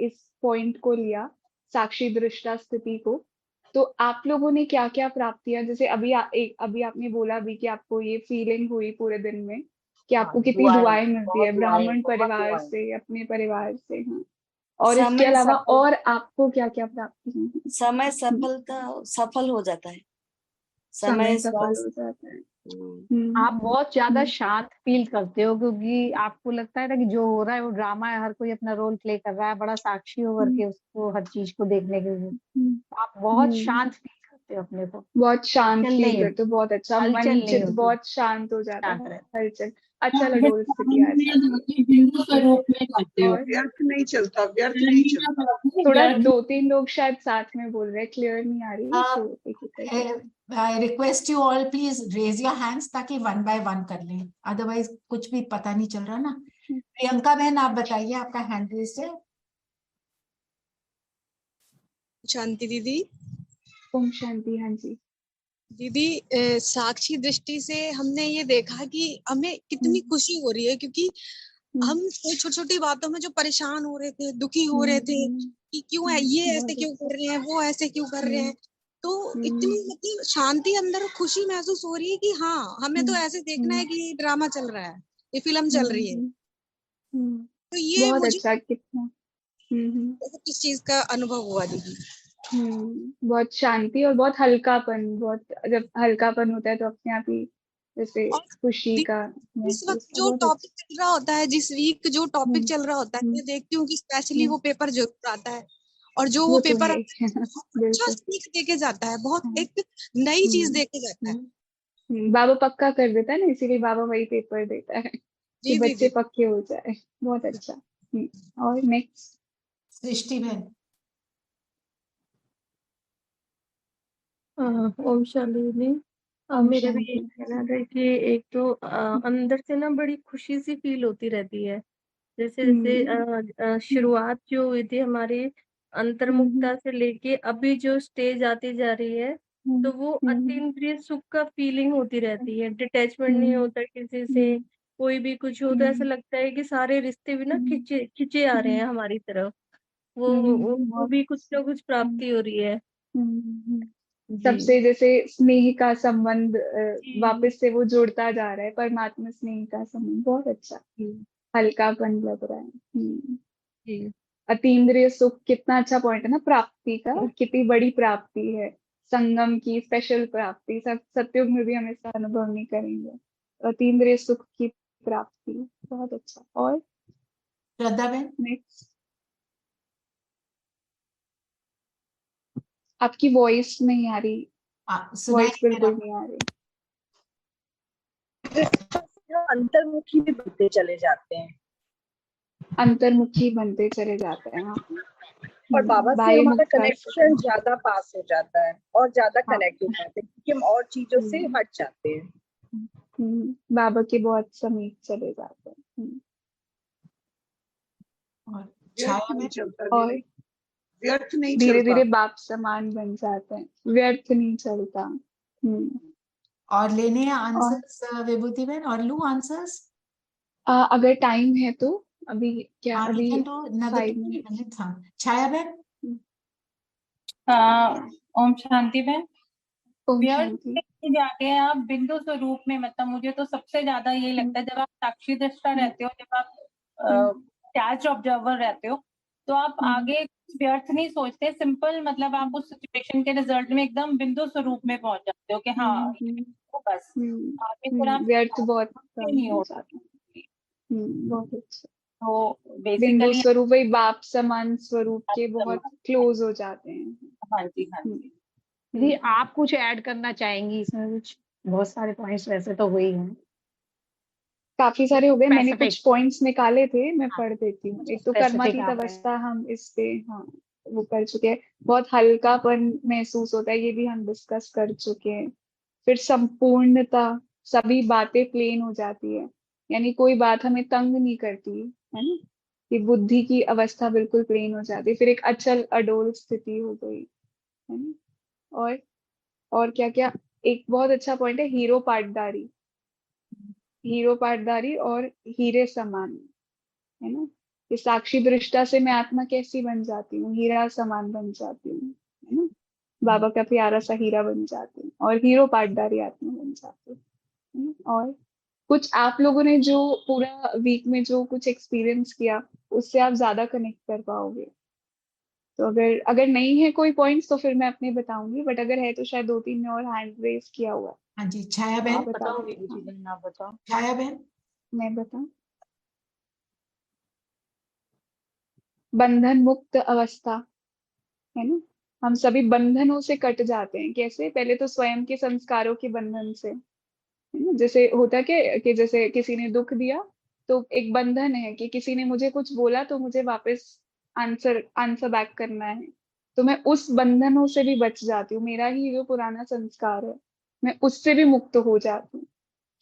इस पॉइंट को लिया, साक्षी दृष्टा स्थिति को, तो आप लोगों ने क्या क्या प्राप्तियां, जैसे अभी आपने बोला भी कि आपको ये फीलिंग हुई पूरे दिन में कि आपको कितनी दुआएं, दुआएं मिलती बहुत है दुआएं, ब्राह्मण बहुत परिवार दुआएं। से, अपने परिवार से। हाँ, और इसके समय अलावा सफल और आपको क्या क्या प्राप्ति हुई? समय सफल हो जाता है। समय समय सफल हो स्वास्थ्य। जाता है। आप बहुत ज्यादा शांत फील करते हो, क्योंकि आपको लगता है ना कि जो हो रहा है वो ड्रामा है, हर कोई अपना रोल प्ले कर रहा है, बड़ा साक्षी होकर के उसको हर चीज को देखने के लिए आप बहुत शांत फील करते हो अपने को। बहुत शांत हलचल फील नहीं करते हो, बहुत अच्छा, हलचल मन नहीं चित्त होती, बहुत शांत हो जाता शांत है, रहता हलचल। अच्छा लडोल स्थिति आ जाती है। और व्यर्थ नहीं चलता, व्यर्थ नहीं चलता। थोड़ा 2-3 लोग शायद साथ में बोल रहे हैं, क्लियर नहीं आ रही, तो एक एक करके। I request you all please raise your hands ताकि 1 बाय 1 कर लें, अदरवाइज कुछ भी पता नहीं चल रहा ना। प्रियंका बहन आप बताइए, आपका हैंड रेज है। शांति दीदी। ओम शांति। हाँ जी दीदी, साक्षी दृष्टि से हमने ये देखा कि हमें कितनी खुशी हो रही है, क्योंकि हम छोटी छोटी बातों में जो परेशान हो रहे थे, दुखी हो रहे थे कि क्यों है ये ऐसे क्यों कर रहे हैं, वो ऐसे क्यों कर रहे हैं, तो इतनी मतलब शांति अंदर, खुशी महसूस हो रही है कि हाँ, हमें तो ऐसे देखना है कि ड्रामा चल रहा है, ये फिल्म चल रही है। तो ये बहुत मुझे अच्छा, कितना किस चीज का अनुभव हुआ दीदी। बहुत शांति और बहुत हल्कापन, बहुत जब हल्कापन होता है तो अपने आप ही जैसे खुशी का इस वक्त महसूस। जो बहुत टॉपिक चल रहा होता है, जिस वीक जो टॉपिक चल रहा होता है, मैं देखती हूँ कि स्पेशली वो पेपर जरूर आता है, और जो वो तो पेपर है आता है बहुत अच्छा सीख देके जाता है, बहुत एक नई चीज देके जाता है। बाबा पक्का कर देता है ना, इसीलिए बाबा वही पेपर देता है कि जी बच्चे दीदी। पक्के हो जाए। बहुत अच्छा। और नेक्स्ट सृष्टि बहन। ओम शांति जी। मेरा भी यही कहना था कि एक तो अंदर से ना बड़ी खुशी सी फील होती रहती है, जैसे जैसे शुरुआत जो हुई थी हमारी अंतर्मुखता से लेके अभी जो स्टेज आती जा रही है, तो वो अतीन्द्रिय सुख का फीलिंग होती रहती है, डिटैचमेंट नहीं होता किसी से, कोई भी कुछ हो तो ऐसा लगता है कि सारे रिश्ते भी ना खिंचे खिंचे आ रहे हैं हमारी तरफ, वो भी कुछ ना कुछ प्राप्ति हो रही है। जी सबसे जैसे स्नेह का संबंध जी वापस से वो जुड़ता जा रहा है, परमात्मा स्नेह का संबंध। बहुत अच्छा, हल्कापन लग रहा है। जी अतीन्द्रिय सुख कितना अच्छा पॉइंट है ना, प्राप्ति का, कितनी बड़ी प्राप्ति है, संगम की स्पेशल प्राप्ति। सब सत्युग में भी हम इसका अनुभव नहीं करेंगे, अतीन्द्रिय सुख की प्राप्ति। बहुत अच्छा। और श्रद्धा बहन। नेक्स्ट, आपकी वॉइस नहीं आ रही, वॉइस बिल्कुल नहीं आ रही। अंतर्मुखी भी बनते चले जाते हैं, अंतर्मुखी बनते चले जाते हैं। और बाबा से बाह्य हमारा मुख का कनेक्शन ज्यादा पास हो जाता है और ज्यादा कनेक्ट हो जाते हैं, क्योंकि हम और चीजों से हट जाते हैं। बाबा के बहुत समीप चले जाते हैं। और व्यर्थ नहीं चलता और दीदी, व्यर्थ नहीं धीरे चलता। धीरे बाप समान बन जाते हैं, व्यर्थ नहीं चलता। और लेने हैं आंसर्स विभूति बहन, और लू आंसर्स अगर टाइम है तो। अभी क्या, हाँ, अभी 5 मिनट। हाँ, छाया बहन। ओम शांति बहन। ओम व्यर्थ शांति। से जाके आप बिंदु स्वरूप में, मतलब मुझे तो सबसे ज्यादा यही लगता है, जब आप साक्षी दृष्टा रहते हो, जब आप कैच ऑब्जर्वर रहते हो, तो आप आगे व्यर्थ नहीं सोचते, सिंपल, मतलब आप उस सिचुएशन के रिजल्ट में एकदम बिंदु स्वरूप में पहुंच जाते हो कि हाँ, तो बस आगे फिर आप व्यर्थ बहुत कम नहीं हो हो जाता। बहुत अच्छा। तो बिंदु बेसिकली स्वरूप वही बाप समान स्वरूप के बहुत क्लोज हो जाते हैं। हाँ जी, हाँ जी। जी आप कुछ ऐड करना चाहेंगी इसमें? कुछ बहुत सारे पॉइंट्स वैसे तो हुए ही हैं, काफी सारे हो गए, मैंने कुछ स्पेसिफिक। पॉइंट्स निकाले थे, मैं पढ़ देती हूँ। एक तो स्पेसिफिक कर्मातीत आप अवस्था हम इस पे वो कर चुके हैं, बहुत हल्कापन महसूस होता है, ये भी हम डिस्कस कर चुके हैं। फिर संपूर्णता, सभी बातें प्लेन हो जाती है, यानी कोई बात हमें तंग नहीं करती है ना, कि बुद्धि की अवस्था बिल्कुल प्लेन हो जाती है। फिर एक अचल अडोल स्थिति हो गई है ना। और क्या क्या, एक बहुत अच्छा पॉइंट है हीरो पार्टदारी, हीरो पार्टदारी और हीरे समान, है ना। कि साक्षी दृष्टा से मैं आत्मा कैसी बन जाती हूँ, हीरा समान बन जाती हूँ, है ना। बाबा का प्यारा सा हीरा बन जाती हूँ और हीरो पार्टदारी आत्मा बन जाती हूँ, है ना? और कुछ आप लोगों ने जो पूरा वीक में जो कुछ एक्सपीरियंस किया उससे आप ज्यादा कनेक्ट कर पाओगे। तो अगर अगर नहीं है कोई पॉइंट्स तो फिर मैं अपने बताऊंगी, बट अगर है तो शायद 2-3 ने और हैंड रेज किया हुआ है। हाँ जी, छाया तो बहन। आप बताओ। बताओ विभूति बहन, आप बताओ। छाया बहन। मैं बताऊं, बंधन मुक्त अवस्था, है ना। हम सभी बंधनों से कट जाते हैं। कैसे? पहले तो स्वयं के संस्कारों के बंधन से, है ना। जैसे होता क्या कि जैसे किसी ने दुख दिया तो एक बंधन है कि किसी ने मुझे कुछ बोला तो मुझे वापस आंसर आंसर बैक करना है। तो मैं उस बंधनों से भी बच जाती हूँ। मेरा ही जो पुराना संस्कार है मैं उससे भी मुक्त हो जाती हूँ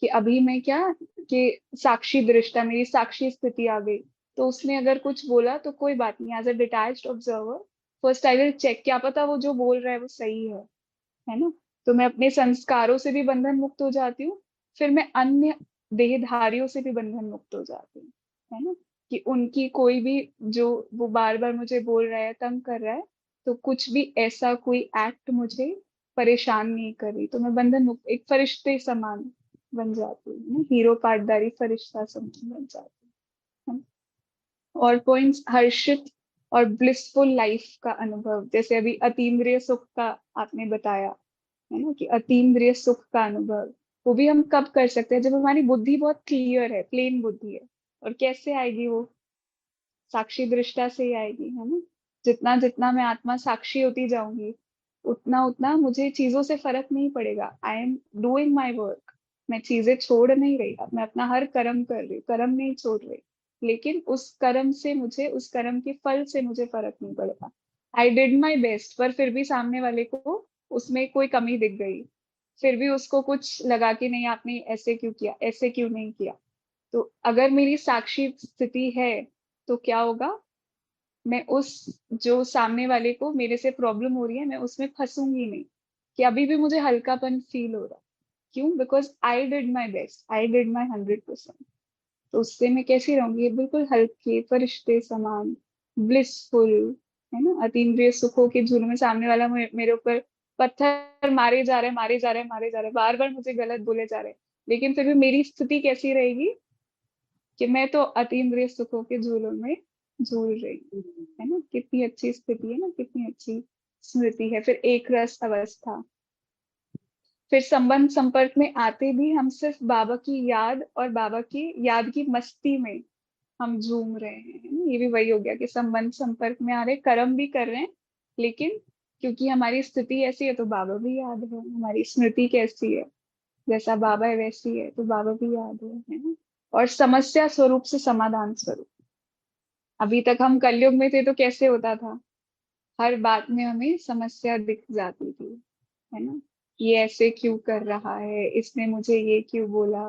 कि अभी मैं क्या, कि साक्षी दृष्टा, मेरी साक्षी स्थिति आ गई। तो उसने अगर कुछ बोला तो कोई बात नहीं, as a detached observer first I will check, क्या पता वो जो बोल रहा है वो सही है ना। तो मैं अपने संस्कारों से भी बंधन मुक्त हो जाती हूँ, फिर मैं अन्य देहधारियों से भी बंधन मुक्त हो जाती हूँ, है ना। कि उनकी कोई भी, जो वो बार बार मुझे बोल रहा है, तंग कर रहा है, तो कुछ भी ऐसा कोई एक्ट मुझे परेशान नहीं कर रही, तो मैं बंधन मुक्त एक फरिश्ते समान बन जाती हूँ, है ना? हीरो पार्टदारी फरिश्ता समान बन जाती हूँ, है ना? और पॉइंट्स, हर्षित और ब्लिसफुल लाइफ का अनुभव, जैसे अभी अतीन्द्रिय सुख का आपने बताया, है ना, कि अतीन्द्रिय सुख का अनुभव वो भी हम कब कर सकते हैं? जब हमारी बुद्धि बहुत क्लियर है, प्लेन बुद्धि है। और कैसे आएगी वो? साक्षी दृष्टा से ही आएगी, है ना। जितना जितना मैं आत्मा साक्षी होती जाऊंगी उतना उतना मुझे चीजों से फर्क नहीं पड़ेगा। I am doing my work, मैं चीजें छोड़ नहीं रही, अब मैं अपना हर कर्म कर रही, कर्म नहीं छोड़ रही, लेकिन उस कर्म से मुझे, उस कर्म के फल से मुझे फर्क नहीं पड़ेगा। आई डिड माई बेस्ट, पर फिर भी सामने वाले को उसमें कोई कमी दिख गई, फिर भी उसको कुछ लगा कि नहीं आपने ऐसे क्यों किया, ऐसे क्यों नहीं किया। तो अगर मेरी साक्षी स्थिति है तो क्या होगा, मैं उस, जो सामने वाले को मेरे से प्रॉब्लम हो रही है, मैं उसमें फंसूंगी नहीं, कि अभी भी मुझे हल्कापन फील हो रहा है। क्यों? Because I did my best, I did my 100%। तो उससे मैं कैसी रहूंगी? बिल्कुल हल्के फरिश्ते समान, ब्लिसफुल, है ना। अतीन्द्रिय सुखों के झूले में सामने वाला मेरे ऊपर पत्थर मारे जा रहे, मारे जा रहे, मारे जा रहे, बार बार मुझे गलत बोले जा रहे, लेकिन फिर भी मेरी स्थिति कैसी रहेगी कि मैं तो अतीन्द्रिय सुखों के झूलों में झूल रही हूँ, है ना। कितनी अच्छी स्थिति है ना, कितनी अच्छी स्मृति है। फिर एक रस अवस्था, फिर संबंध संपर्क में आते भी हम सिर्फ बाबा की याद और बाबा की याद की मस्ती में हम झूम रहे हैं, है ना? ये भी वही हो गया कि संबंध संपर्क में आ रहे, कर्म भी कर रहे हैं, लेकिन क्योंकि हमारी स्थिति ऐसी है तो बाबा भी याद है। हमारी स्मृति कैसी है, जैसा बाबा है वैसी है, तो बाबा भी याद है ना। और समस्या स्वरूप से समाधान स्वरूप, अभी तक हम कलयुग में थे तो कैसे होता था, हर बात में हमें समस्या दिख जाती थी, है ना। ये ऐसे क्यों कर रहा है, इसने मुझे ये क्यों बोला,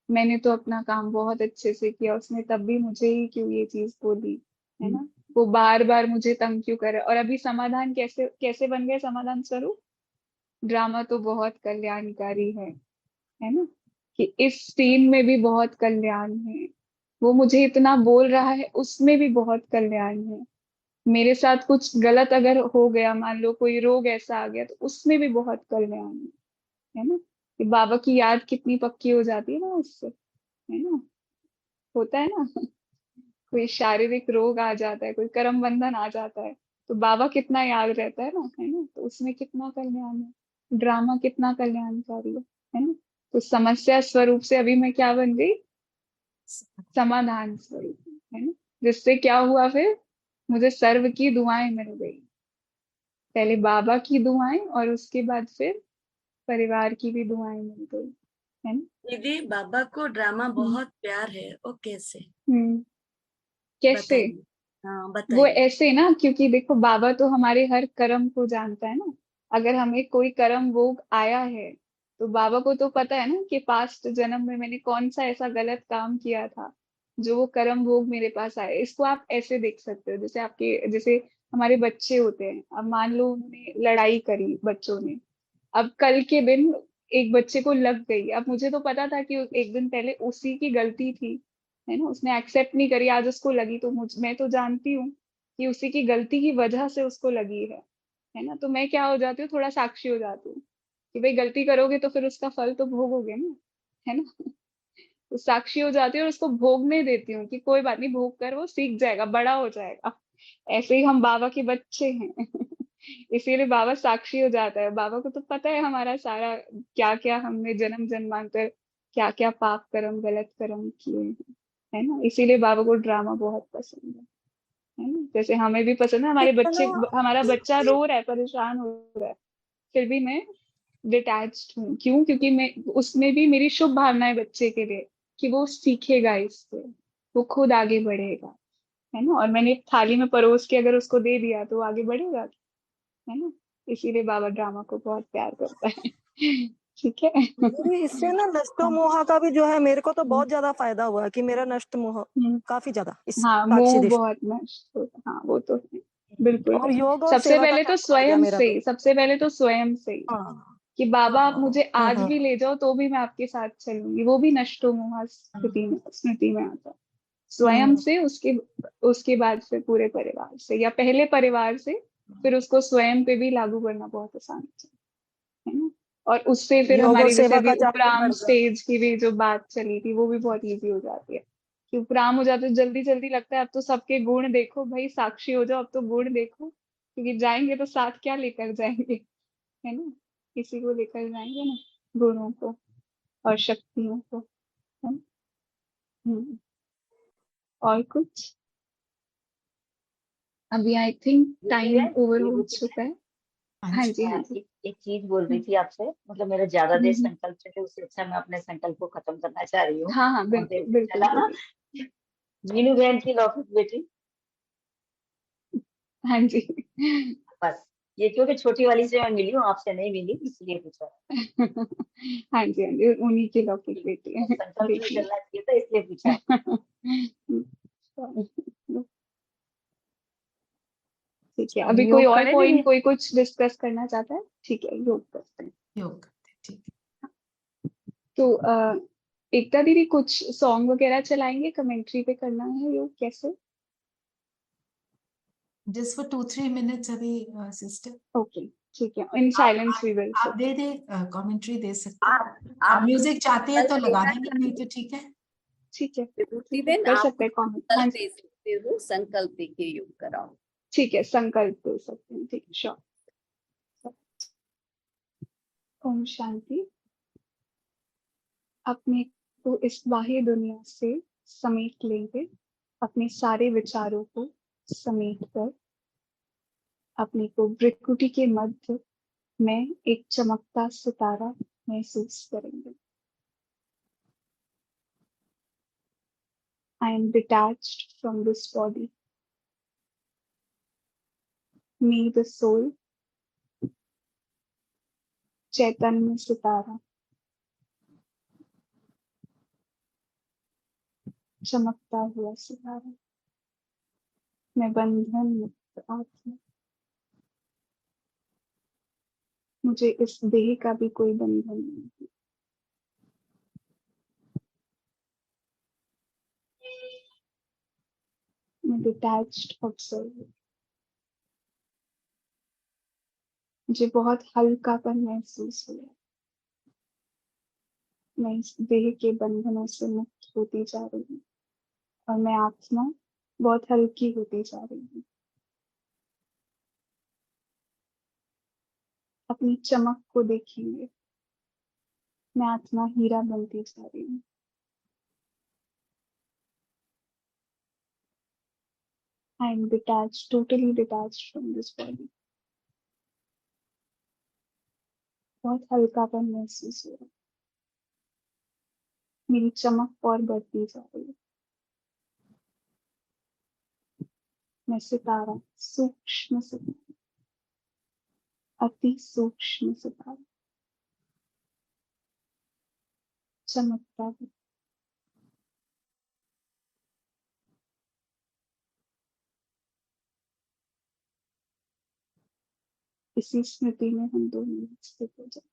मैंने तो अपना काम बहुत अच्छे से किया, उसने तब भी मुझे ही क्यों ये चीज बोली, है ना। वो बार बार मुझे तंग क्यों कर रहा है। और अभी समाधान कैसे कैसे बन गया समाधान स्वरूप? ड्रामा तो बहुत कल्याणकारी है ना, कि इस सीन में भी बहुत कल्याण है, वो मुझे इतना बोल रहा है उसमें भी बहुत कल्याण है, मेरे साथ कुछ गलत अगर हो गया, मान लो कोई रोग ऐसा आ गया, तो उसमें भी बहुत कल्याण है ना। कि बाबा की याद कितनी पक्की हो जाती है ना उससे, है ना। होता है ना कोई शारीरिक रोग आ जाता है, कोई कर्म बंधन आ जाता है, तो बाबा कितना याद रहता है ना, है ना। तो उसमें कितना कल्याण है, ड्रामा कितना कल्याणकारी है ना। तो समस्या स्वरूप से अभी मैं क्या बन गई? समाधान स्वरूप, है ना। जिससे क्या हुआ फिर? मुझे सर्व की दुआएं मिल गई, पहले बाबा की दुआएं और उसके बाद फिर परिवार की भी दुआएं मिल गई, है ना। दीदी, बाबा को ड्रामा बहुत प्यार है, वो कैसे? कैसे? बताइए। हाँ वो बताइए। ऐसे ना, क्योंकि देखो बाबा तो हमारे हर कर्म को जानता है ना। अगर हमें कोई कर्म भोग आया है तो बाबा को तो पता है ना कि पास्ट जन्म में मैंने कौन सा ऐसा गलत काम किया था जो वो कर्म भोग मेरे पास आए। इसको आप ऐसे देख सकते हो, जैसे आपके, जैसे हमारे बच्चे होते हैं। अब मान लो उन्होंने लड़ाई करी बच्चों ने, अब कल के दिन एक बच्चे को लग गई, अब मुझे तो पता था कि एक दिन पहले उसी की गलती थी, है ना, उसने एक्सेप्ट नहीं करी, आज उसको लगी, तो मैं तो जानती हूँ कि उसी की गलती की वजह से उसको लगी है ना, तो मैं क्या हो जाती हूँ, थोड़ा साक्षी हो जाती हूँ कि भाई गलती करोगे तो फिर उसका फल तो भोगोगे ना, है ना। तो साक्षी हो जाती हूँ और उसको भोगने देती हूँ कि कोई बात नहीं, भोग कर वो सीख जाएगा, बड़ा हो जाएगा। ऐसे ही हम बाबा के बच्चे हैं। इसीलिए बाबा साक्षी हो जाता है, बाबा को तो पता है हमारा सारा क्या क्या हमने जन्म जन्मांतर क्या क्या पाप कर्म गलत कर्म किए हैं, है ना, इसीलिए बाबा को ड्रामा बहुत पसंद है ना। जैसे हमें भी पसंद है, हमारे है बच्चे, ना। हमारा बच्चा रो रहा है, परेशान हो रहा है, फिर भी मैं डिटैच्ड हूँ। क्यों? क्योंकि मैं उसमें भी मेरी शुभ भावनाएं बच्चे के लिए कि वो सीखेगा इससे, वो खुद आगे बढ़ेगा, है ना। और मैंने एक थाली में परोस के अगर उसको दे दिया तो वो आगे बढ़ेगा, है ना। इसीलिए बाबा ड्रामा को बहुत प्यार करता है। ठीक है। मेरी इससे ना नष्टो मोह का भी जो है, मेरे को तो बहुत ज्यादा फायदा हुआ है कि मेरा नष्ट मोह काफी ज्यादा इस हाँ, साक्षी मोह दृष्टि। बहुत नष्ट होता, हाँ वो तो है, बिल्कुल और है। योग और सबसे सेवा का पहले तो टाइम आ गया स्वयं मेरा से, तो। सबसे पहले तो स्वयं से ही, हाँ कि बाबा आप मुझे हाँ आज हाँ भी ले जाओ तो भी मैं आपके साथ चलूंगी, वो भी नष्टो मोह स्मृति में आता है। स्वयं से, उसके उसके बाद फिर पूरे परिवार से, या पहले परिवार से, फिर उसको स्वयं पे भी लागू करना बहुत आसान है ना। और उससे फिर योग और हमारी जैसे सेवा अभी का चार्ज उपराम बढ़ गया। स्टेज की भी जो बात चली थी वो भी बहुत इजी हो जाती है, कि उपराम हो जाते तो जल्दी जल्दी लगता है अब तो सबके गुण देखो भाई, साक्षी हो जाओ, अब तो गुण देखो, क्योंकि जाएंगे तो साथ क्या लेकर जाएंगे, है ना, किसी को लेकर जाएंगे ना, गुणों को और शक्तियों को, है ना? हम्म। और कुछ? अभी आई थिंक टाइम ओवर हो चुका है। हाँ जी, हाँ जी। एक चीज बोल रही थी आपसे, मतलब मेरा ज्यादा देर संकल्प चले उससे अच्छा मैं अपने संकल्प को खत्म करना चाह रही हूँ। हाँ हाँ, और देर बिल्कुल से बिल्कुल चला। बिल्कुल। मीनू बहन की लौकिक बेटी, हाँ जी। बस ये क्योंकि छोटी वाली से मैं मिली हूँ, आपसे नहीं मिली इसलिए पूछा। हाँ जी, हाँ जी, उन्हीं की लौकिक बेटी है, संकल्प में बेटी चलना चाहिए था इसलिए पूछा। ठीक है, अभी कोई योग और करें पॉइंट दीदी? कोई कुछ डिस्कस करना चाहता है? ठीक है, योग करते हैं। योग करते हैं, ठीक तो एकता दीदी कुछ सॉन्ग वगैरह चलाएंगे, कमेंट्री पे करना है योग कैसे? है। जस्ट फॉर 2-3 मिनट्स अभी सिस्टर। ओके, ठीक है, इन साइलेंस वी विल। आप दे दे, कमेंट्री दे सकते हैं। आप म्यूजिक चाहते हैं तो लगा देना देंगे, चाहते नहीं तो ठीक है। ठीक है, विभूति ठीक है, बहन, कर आप सकते हैं कमेंट। हाँ संकल्प जी, दे सकते हो, संकल्प दे के योग कराओ। ठीक है, संकल्प दे सकते हैं, ठीक है, श्योर। ओम शांति। अपने को इस बाह्य दुनिया से समेट लेंगे, अपने सारे विचारों को समेट कर अपने को भ्रिकुटी के मध्य में एक चमकता सितारा महसूस करेंगे। I am detached from this body. Me, the soul, चैतन्य सितारा, चमकता हुआ सितारा, मैं बंधन मुक्त आत्मा, मुझे इस देह का भी कोई बंधन नहीं। मैं डिटैच्ड ऑब्जर्वर, मुझे बहुत हल्कापन महसूस हुआ। मैं इस देह के बंधनों से मुक्त होती जा रही हूँ और मैं आत्मा बहुत हल्की होती जा रही हूँ। अपनी चमक को देखेंगे, मैं आत्मा हीरा बनती जा रही हूँ। I am detached, totally detached from this body. बहुत हल्कापन महसूस हो रहा है, मेरी चमक और बढ़ती जा रही है। मैं सितारा, सूक्ष्म सितारा, अति सूक्ष्म सितारा, चमकता है। इसी स्मृति में हम दोनों स्थित हो जाए।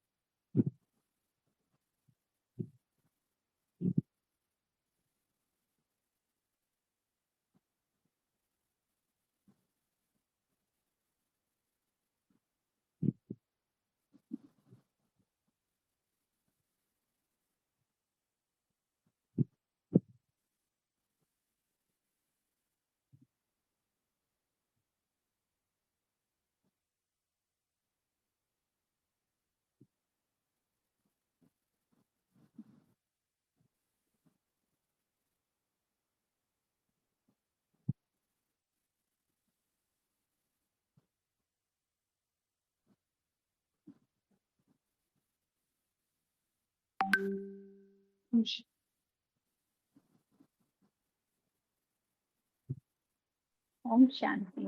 ओम शांति।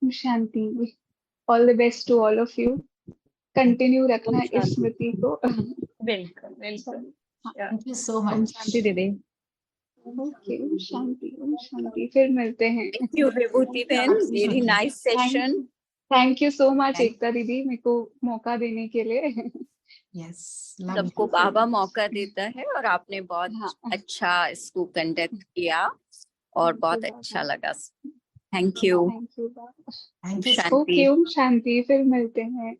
ओम शांति। All the best to all of you. Continue रखना इस स्मृति को। बिल्कुल बिल्कुल। थैंक यू सो ओम मच। शांति दीदी। ओके, ओम शांति, ओम शांति। फिर मिलते हैं। Thank you, Vibhuti Ben. Very nice session. Thank you so much Thank- एकता दीदी, मेरे को मौका देने के लिए। यस, सबको बाबा मौका देता है और आपने बहुत हाँ। अच्छा इसको कंडक्ट किया और बहुत बाबा। अच्छा लगा। Thank you. थैंक यू बाबा। Thank you. शांति। ओके, ओम शांति। फिर मिलते हैं।